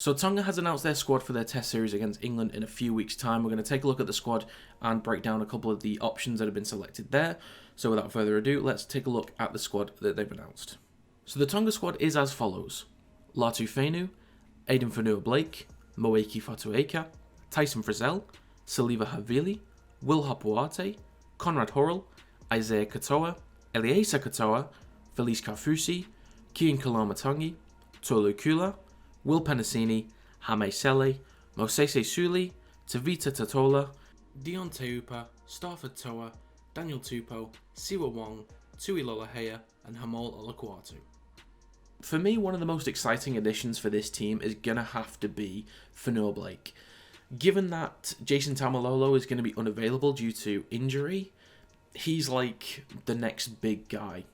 So Tonga has announced their squad for their test series against England in a few weeks' time. We're going to take a look at the squad and break down a couple of the options that have been selected there. So without further ado, let's take a look at the squad that they've announced. So the Tonga squad is as follows: Latu Fainu, Addin Fonua-Blake, Moeaki Fotuaika, Tyson Frizell, Siliva Havili, Will Hopoate, Konrad Hurrell, Isaiya Katoa, Eliesa Katoa, Felise Kaufusi, Keaon Koloamatangi, Tolutau, Will Penisini, Hame Sele, Mosese Suli, Tavita Tatola, Dion Teupa, Stafford Toa, Daniel Tupou, Siwa Wong, Tui Lolohea, and Hamal Olakau'atu. For me, one of the most exciting additions for this team is going to have to be Fonua-Blake. Given that Jason Taumalolo is going to be unavailable due to injury, he's like the next big guy.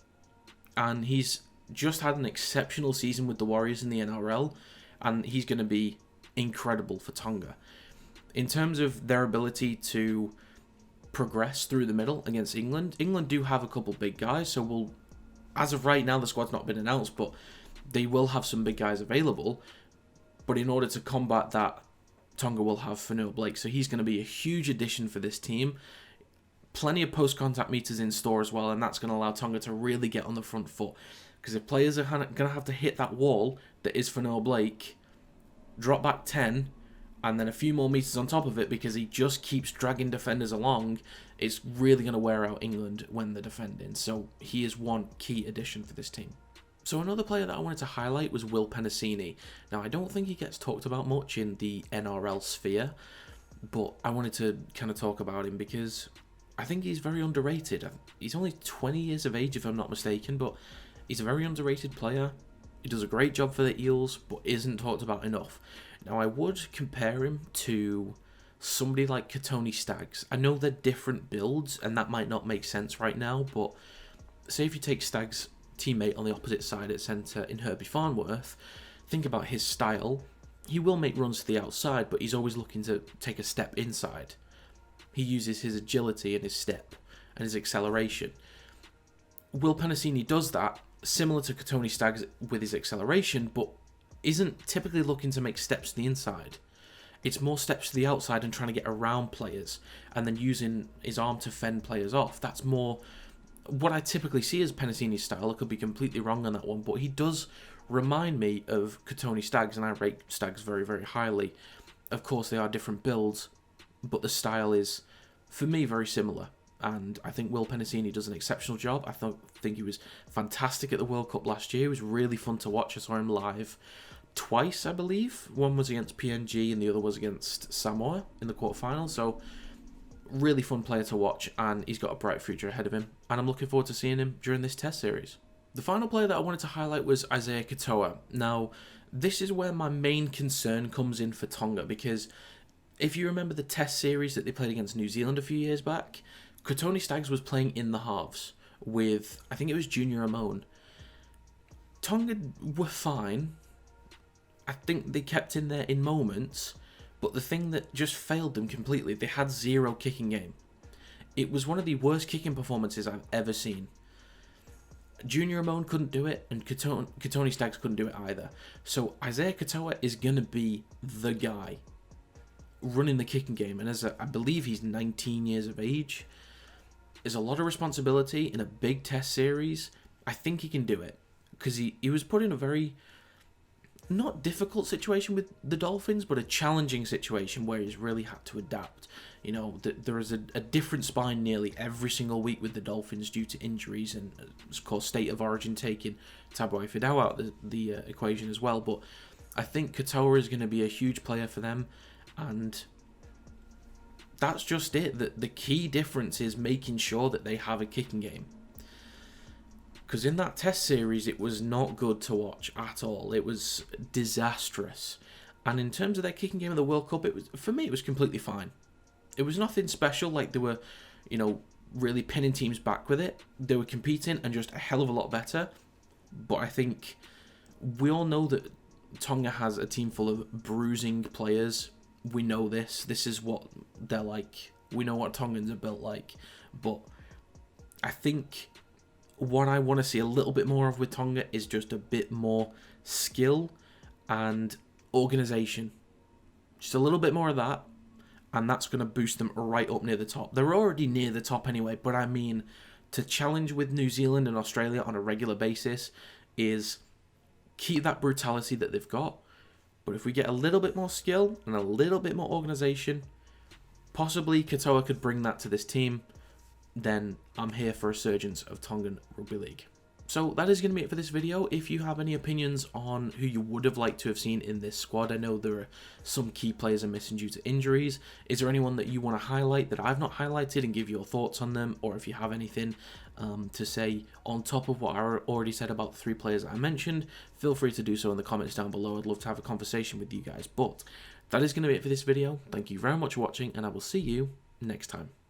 And he's just had an exceptional season with the Warriors in the NRL, and he's going to be incredible for Tonga. In terms of their ability to progress through the middle against England, England do have a couple big guys, so as of right now, the squad's not been announced, but they will have some big guys available. But in order to combat that, Tonga will have Fonua-Blake, so he's going to be a huge addition for this team. Plenty of post-contact meters in store as well, and that's going to allow Tonga to really get on the front foot. Because if players are going to have to hit that wall that is Fonua-Blake, drop back 10, and then a few more meters on top of it because he just keeps dragging defenders along, it's really going to wear out England when they're defending. So he is one key addition for this team. So another player that I wanted to highlight was Will Penisini. Now, I don't think he gets talked about much in the NRL sphere, but I wanted to kind of talk about him because I think he's very underrated. He's only 20 years of age, if I'm not mistaken, but he's a very underrated player. He does a great job for the Eels, but isn't talked about enough. Now, I would compare him to somebody like Kotoni Staggs. I know they're different builds, and that might not make sense right now, but say if you take Staggs' teammate on the opposite side at centre in Herbie Farnworth, think about his style. He will make runs to the outside, but he's always looking to take a step inside. He uses his agility and his step and his acceleration. Will Penisini does that, similar to Kotoni Staggs with his acceleration, but isn't typically looking to make steps to the inside. It's more steps to the outside and trying to get around players and then using his arm to fend players off. That's more what I typically see as Penisini's style. I could be completely wrong on that one, but he does remind me of Kotoni Staggs, and I rate Staggs very, very highly. Of course, they are different builds, but the style is, for me, very similar. And I think Will Penisini does an exceptional job. I think he was fantastic at the World Cup last year. It was really fun to watch. I saw him live twice, I believe. One was against PNG and the other was against Samoa in the quarterfinals. So really fun player to watch, and he's got a bright future ahead of him. And I'm looking forward to seeing him during this test series. The final player that I wanted to highlight was Isaiya Katoa. Now, this is where my main concern comes in for Tonga, because if you remember the test series that they played against New Zealand a few years back, Kotoni Staggs was playing in the halves with, I think it was Junior Amon. Tonga were fine. I think they kept in there in moments, but the thing that just failed them completely, they had zero kicking game. It was one of the worst kicking performances I've ever seen. Junior Amon couldn't do it, and Kotoni Staggs couldn't do it either. So Isaiya Katoa is going to be the guy running the kicking game, and I believe he's 19 years of age. There's a lot of responsibility in a big test series. I think he can do it, because he was put in a very, not difficult situation with the Dolphins, but a challenging situation where he's really had to adapt. You know, there is a different spine nearly every single week with the Dolphins due to injuries and, of course, state of origin taking Tabuai Fidau out of the equation as well. But I think Katoa is going to be a huge player for them, and that's just it. The key difference is making sure that they have a kicking game. Because in that test series, it was not good to watch at all. It was disastrous. And in terms of their kicking game of the World Cup, for me, it was completely fine. It was nothing special, like they were, really pinning teams back with it. They were competing and just a hell of a lot better. But I think we all know that Tonga has a team full of bruising players. We know this. This is what they're like. We know what Tongans are built like. But I think what I want to see a little bit more of with Tonga is just a bit more skill and organisation. Just a little bit more of that, and that's going to boost them right up near the top. They're already near the top anyway, but I mean, to challenge with New Zealand and Australia on a regular basis is keep that brutality that they've got. But if we get a little bit more skill and a little bit more organisation, possibly Katoa could bring that to this team, then I'm here for a resurgence of Tongan Rugby League. So that is going to be it for this video. If you have any opinions on who you would have liked to have seen in this squad, I know there are some key players are missing due to injuries. Is there anyone that you want to highlight that I've not highlighted and give your thoughts on them? Or if you have anything to say on top of what I already said about the 3 players I mentioned, feel free to do so in the comments down below. I'd love to have a conversation with you guys. But that is going to be it for this video. Thank you very much for watching, and I will see you next time.